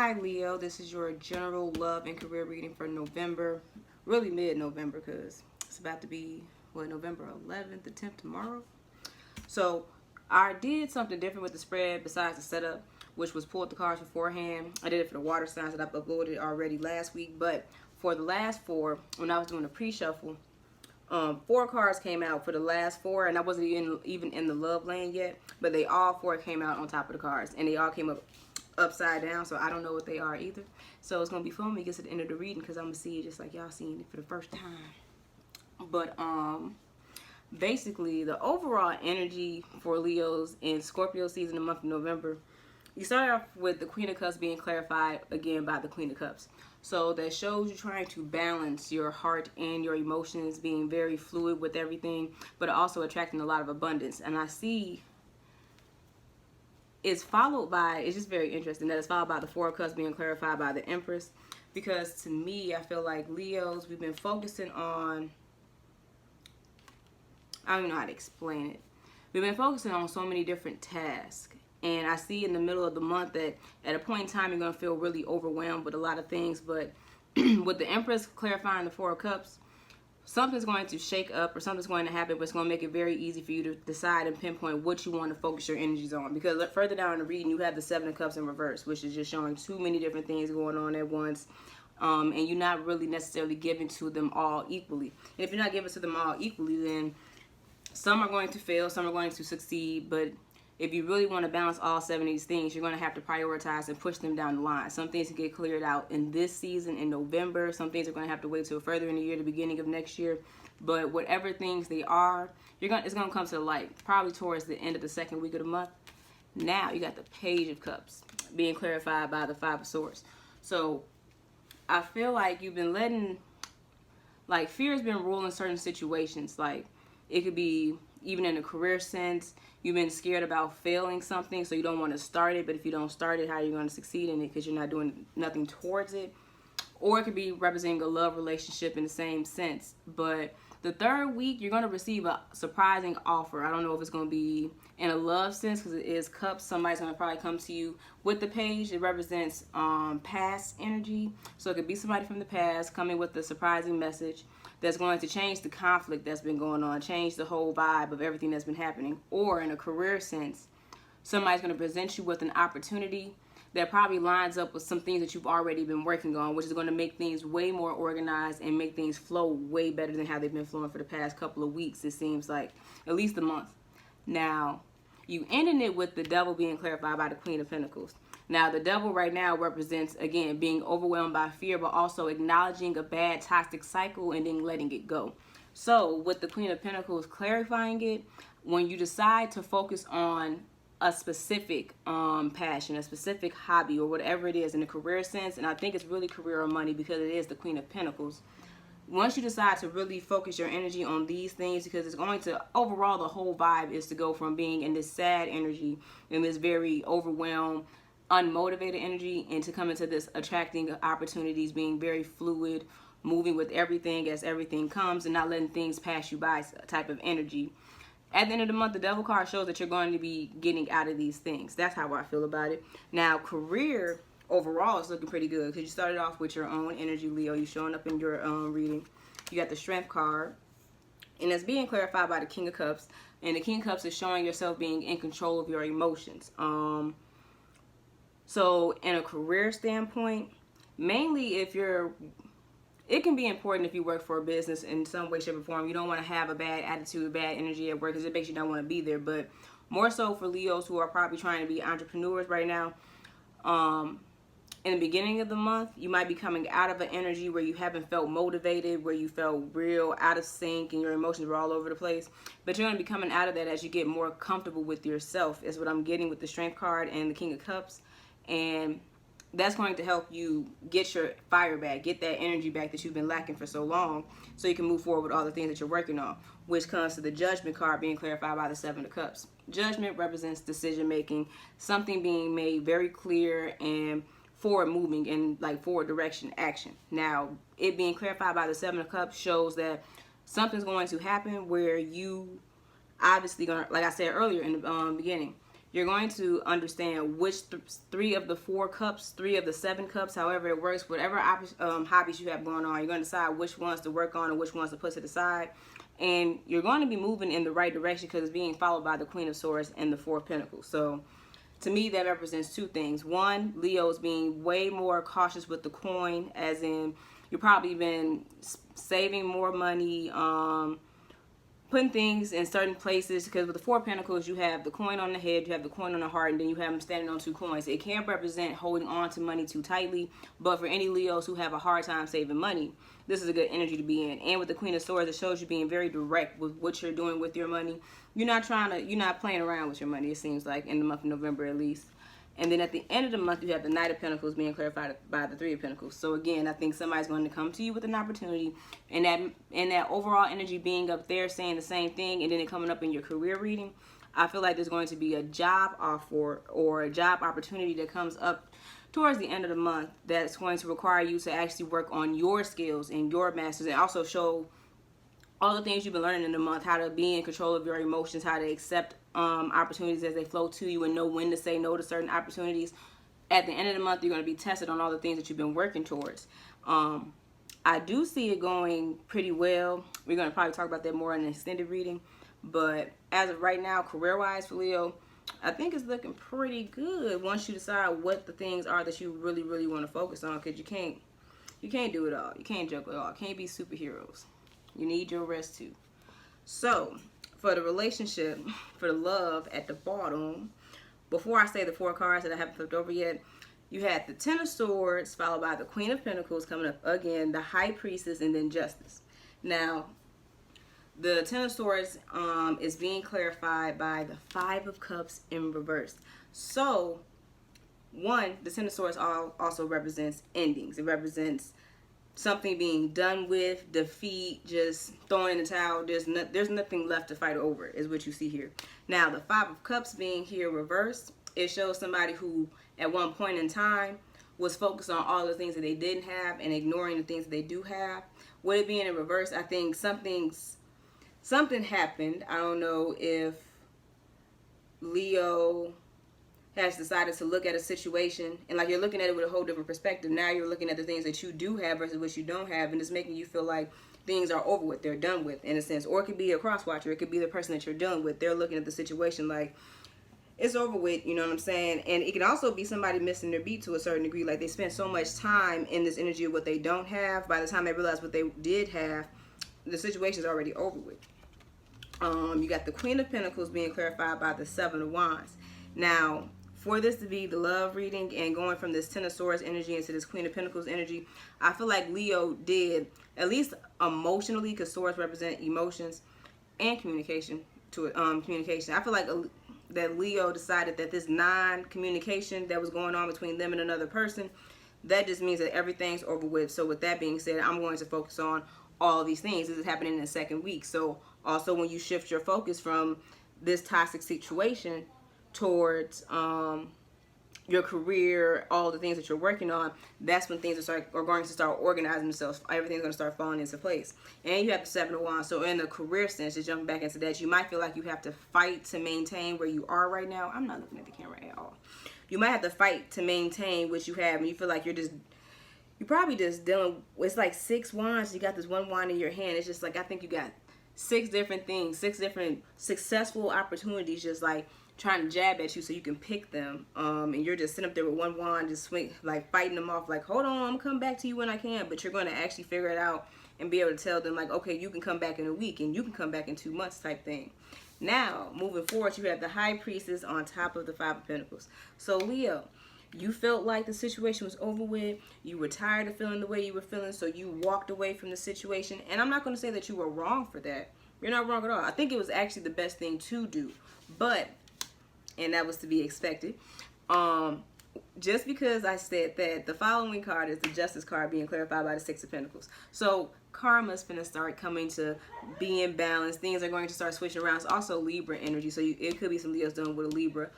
Hi Leo, this is your general love and career reading for November, really mid-November because it's about to be, November 11th, the 10th tomorrow. So I did something different with the spread besides the setup, which was pulled the cards beforehand. I did it for the water signs that I've uploaded already last week, but for the last four, when I was doing a pre-shuffle, four cards came out for the last four, and I wasn't even in the love lane yet, but they all four came out on top of the cards, and they all came up upside down, so I don't know what they are either. So it's gonna be fun when we get to the end of the reading because I'm gonna see it just like y'all seeing it for the first time. But basically the overall energy for Leos in Scorpio season, the month of November, you start off with the Queen of Cups being clarified again by the Queen of Cups. So that shows you trying to balance your heart and your emotions, being very fluid with everything, but also attracting a lot of abundance. And I see it's followed by, it's just very interesting that it's followed by the Four of Cups being clarified by the Empress, because to me, I feel like Leos, we've been focusing on, I don't even know how to explain it. We've been focusing on so many different tasks. And I see in the middle of the month that at a point in time, you're going to feel really overwhelmed with a lot of things. But with the Empress clarifying the Four of Cups, something's going to shake up or something's going to happen, but it's going to make it very easy for you to decide and pinpoint what you want to focus your energies on. Because further down in the reading, you have the Seven of Cups in reverse, which is just showing too many different things going on at once. And you're not really necessarily giving to them all equally. And if you're not giving to them all equally, then some are going to fail, some are going to succeed. But if you really want to balance all seven of these things, you're going to have to prioritize and push them down the line. Some things can get cleared out in this season in November. Some things are going to have to wait till further in the year, the beginning of next year. But whatever things they are, it's going to come to the light probably towards the end of the second week of the month. Now you got the Page of Cups being clarified by the Five of Swords. So I feel like you've been letting, like, fear has been ruling certain situations. Like, it could be even in a career sense. You've been scared about failing something, so you don't want to start it. But if you don't start it, how are you going to succeed in it? Because you're not doing nothing towards it. Or it could be representing a love relationship in the same sense. But the third week, you're going to receive a surprising offer. I don't know if it's going to be in a love sense because it is cups. Somebody's going to probably come to you with the page. It represents past energy. So it could be somebody from the past coming with a surprising message that's going to change the conflict that's been going on, change the whole vibe of everything that's been happening. Or in a career sense, somebody's going to present you with an opportunity that probably lines up with some things that you've already been working on, which is going to make things way more organized and make things flow way better than how they've been flowing for the past couple of weeks, it seems like, at least a month. Now, you ended it with the Devil being clarified by the Queen of Pentacles. Now, the Devil right now represents, again, being overwhelmed by fear, but also acknowledging a bad toxic cycle and then letting it go. So, with the Queen of Pentacles clarifying it, when you decide to focus on a specific passion, a specific hobby, or whatever it is in a career sense, and I think it's really career or money because it is the Queen of Pentacles. Once you decide to really focus your energy on these things, because it's going to, overall, the whole vibe is to go from being in this sad energy and this very overwhelmed, unmotivated energy, and to come into this attracting opportunities, being very fluid, moving with everything as everything comes, and not letting things pass you by type of energy. At the end of the month, the Devil card shows that you're going to be getting out of these things. That's how I feel about it. Now, career overall is looking pretty good because you started off with your own energy, Leo. You're showing up in your reading. You got the Strength card, and it's being clarified by the King of Cups. And the King of Cups is showing yourself being in control of your emotions. So in a career standpoint, mainly if you're, it can be important if you work for a business in some way, shape, or form. You don't want to have a bad attitude, bad energy at work because it makes you not want to be there. But more so for Leos who are probably trying to be entrepreneurs right now, in the beginning of the month, you might be coming out of an energy where you haven't felt motivated, where you felt real out of sync and your emotions were all over the place. But you're going to be coming out of that as you get more comfortable with yourself, is what I'm getting with the Strength card and the King of Cups. And that's going to help you get your fire back, get that energy back that you've been lacking for so long, so you can move forward with all the things that you're working on, which comes to the Judgment card being clarified by the Seven of Cups. Judgment represents decision making, something being made very clear and forward moving in like forward direction action. Now, it being clarified by the Seven of Cups shows that something's going to happen where you obviously gonna, like I said earlier in the beginning, you're going to understand which three of the 4 cups, 3 of the 7 cups, however it works, whatever hobbies you have going on, you're going to decide which ones to work on and which ones to put to the side. And you're going to be moving in the right direction because it's being followed by the Queen of Swords and the 4 of Pentacles. So to me, that represents 2 things. One, Leo is being way more cautious with the coin, as in you've probably been saving more money, putting things in certain places, because with the 4 of Pentacles, you have the coin on the head, you have the coin on the heart, and then you have them standing on 2 coins. It can represent holding on to money too tightly, but for any Leos who have a hard time saving money, this is a good energy to be in. And with the Queen of Swords, it shows you being very direct with what you're doing with your money. You're not playing around with your money, it seems like, in the month of November at least. And then at the end of the month, you have the Knight of Pentacles being clarified by the 3 of Pentacles. So again, I think somebody's going to come to you with an opportunity, and that overall energy being up there saying the same thing, and then it coming up in your career reading. I feel like there's going to be a job offer or a job opportunity that comes up towards the end of the month that's going to require you to actually work on your skills and your masters, and also show all the things you've been learning in the month, how to be in control of your emotions, how to accept opportunities as they flow to you, and know when to say no to certain opportunities. At the end of the month, you're going to be tested on all the things that you've been working towards. I do see it going pretty well. We're going to probably talk about that more in an extended reading. But as of right now, career-wise for Leo, I think it's looking pretty good once you decide what the things are that you really, really want to focus on, because you can't do it all. You can't juggle it all. Can't be superheroes. You need your rest too. So, for the relationship, for the love at the bottom, before I say the 4 cards that I haven't flipped over yet, you had the 10 of Swords, followed by the Queen of Pentacles coming up again, the High Priestess, and then Justice. Now, the 10 of Swords is being clarified by the 5 of Cups in reverse. So, one, the 10 of Swords also represents endings. It represents something being done with, defeat, just throwing in the towel. There's nothing left to fight over, is what you see here. Now, the 5 of Cups being here reversed, it shows somebody who, at one point in time, was focused on all the things that they didn't have and ignoring the things that they do have. With it being in reverse, I think something happened. I don't know if Leo has decided to look at a situation, and like you're looking at it with a whole different perspective. Now you're looking at the things that you do have versus what you don't have, and it's making you feel like things are over with, they're done with, in a sense. Or it could be a cross-watcher, it could be the person that you're dealing with. They're looking at the situation like it's over with, you know what I'm saying? And it can also be somebody missing their beat to a certain degree, like they spent so much time in this energy of what they don't have. By the time they realize what they did have, the situation's already over with. You got the Queen of Pentacles being clarified by the 7 of Wands. Now, for this to be the love reading and going from this 10 of Swords energy into this Queen of Pentacles energy, I feel like Leo did, at least emotionally, because swords represent emotions and communication. I feel like that Leo decided that this non-communication that was going on between them and another person, that just means that everything's over with. So with that being said, I'm going to focus on all of these things. This is happening in the 2nd week. So also when you shift your focus from this toxic situation towards your career, all the things that you're working on, that's when things are going to start organizing themselves. Everything's going to start falling into place. And you have the 7 of Wands. So in the career sense, just jumping back into that, you might feel like you have to fight to maintain where you are right now. I'm not looking at the camera at all. You might have to fight to maintain what you have, and you feel like you're probably just dealing, it's like 6 wands. You got this 1 wand in your hand. It's just like, I think you got 6 different things, 6 different successful opportunities just like trying to jab at you so you can pick them, and you're just sitting up there with 1 wand, just swing, like fighting them off, like, hold on, I'm gonna come back to you when I can. But you're going to actually figure it out and be able to tell them, like, okay, you can come back in a week, and you can come back in 2 months type thing. Now, moving forward, you have the High Priestess on top of the 5 of Pentacles. So, Leo, you felt like the situation was over with. You were tired of feeling the way you were feeling, so you walked away from the situation. And I'm not going to say that you were wrong for that. You're not wrong at all. I think it was actually the best thing to do. But, and that was to be expected, just because I said that, the following card is the Justice card being clarified by the 6 of Pentacles. So karma's going to start coming to be in balance. Things are going to start switching around. It's also Libra energy, so it could be some Leos dealing with a Libra.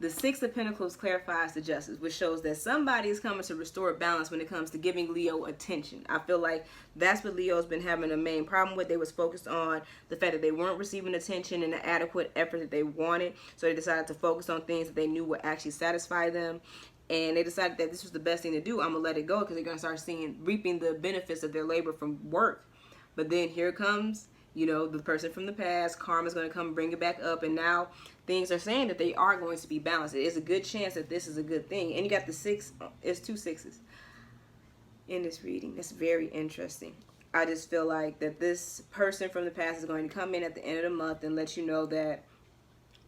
The Six of Pentacles clarifies the justice, which shows that somebody is coming to restore balance when it comes to giving Leo attention. I feel like that's what Leo's been having a main problem with. They was focused on the fact that they weren't receiving attention and the adequate effort that they wanted. So they decided to focus on things that they knew would actually satisfy them. And they decided that this was the best thing to do. I'm going to let it go because they're going to start reaping the benefits of their labor from work. But then here comes, you know, the person from the past. Karma's going to come bring it back up. And now things are saying that they are going to be balanced. It is a good chance that this is a good thing. And you got the six. It's 2 6s in this reading. That's very interesting. I just feel like that this person from the past is going to come in at the end of the month and let you know that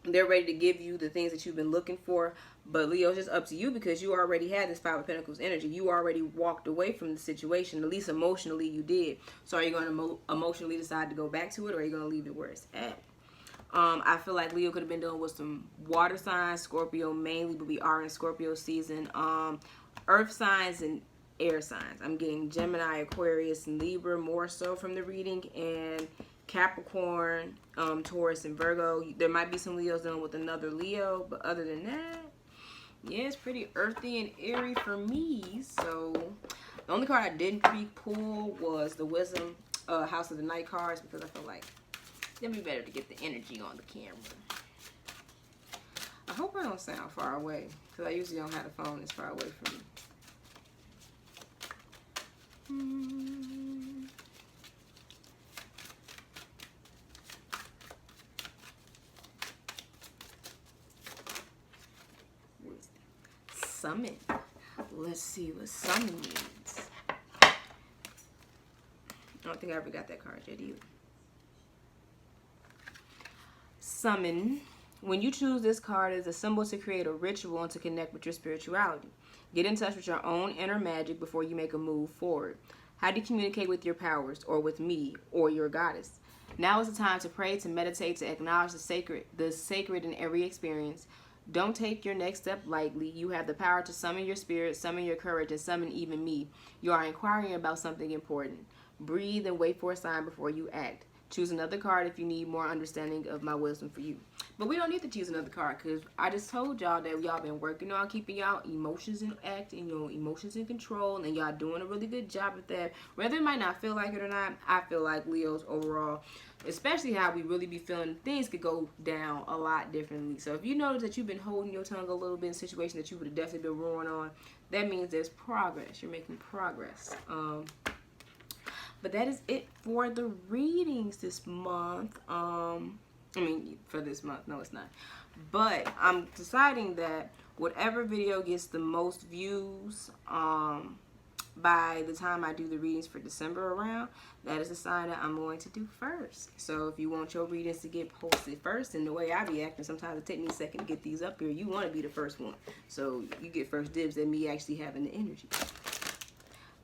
they're ready to give you the things that you've been looking for. But Leo, it's just up to you because you already had this Five of Pentacles energy. You already walked away from the situation. At least emotionally you did. So are you going to emotionally decide to go back to it, or are you going to leave it where it's at? I feel like Leo could have been dealing with some water signs, Scorpio mainly, but we are in Scorpio season. Earth signs and air signs. I'm getting Gemini, Aquarius, and Libra more so from the reading, and Capricorn, Taurus, and Virgo. There might be some Leos dealing with another Leo, but other than that, yeah, it's pretty earthy and airy for me. So the only card I didn't pre-pull was the Wisdom House of the Night cards, because I feel like it'd be better to get the energy on the camera. I hope I don't sound far away, because I usually don't have the phone this far away from me. Summon. Let's see what summon means. I don't think I ever got that card yet either. Summon. When you choose this card, it's a symbol to create a ritual and to connect with your spirituality. Get in touch with your own inner magic before you make a move forward. How do you communicate with your powers, or with me, or your goddess? Now is the time to pray, to meditate, to acknowledge the sacred in every experience. Don't take your next step lightly. You have the power to summon your spirit, summon your courage, and summon even me. You are inquiring about something important. Breathe and wait for a sign before you act. Choose another card if you need more understanding of my wisdom for you. But we don't need to choose another card, because I just told y'all that y'all been working on keeping y'all emotions in act and your emotions in control, and y'all doing a really good job at that. Whether it might not feel like it or not, I feel like Leos overall, especially how we really be feeling, things could go down a lot differently. So if you notice that you've been holding your tongue a little bit in a situation that you would have definitely been roaring on, that means there's progress. You're making progress. But that is it for the readings this month. I mean, for this month. No, it's not. But I'm deciding that whatever video gets the most views by the time I do the readings for December around, that is the sign that I'm going to do first. So if you want your readings to get posted first, and the way I be acting, sometimes it takes me a second to get these up here. You want to be the first one. So you get first dibs at me actually having the energy.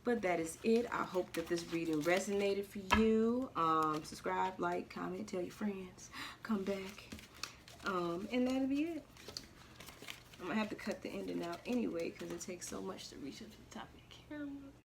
But that is it. I hope that this reading resonated for you. Subscribe, like, comment, tell your friends. Come back. And that'll be it. I'm going to have to cut the ending out anyway, because it takes so much to reach up to the top of the camera.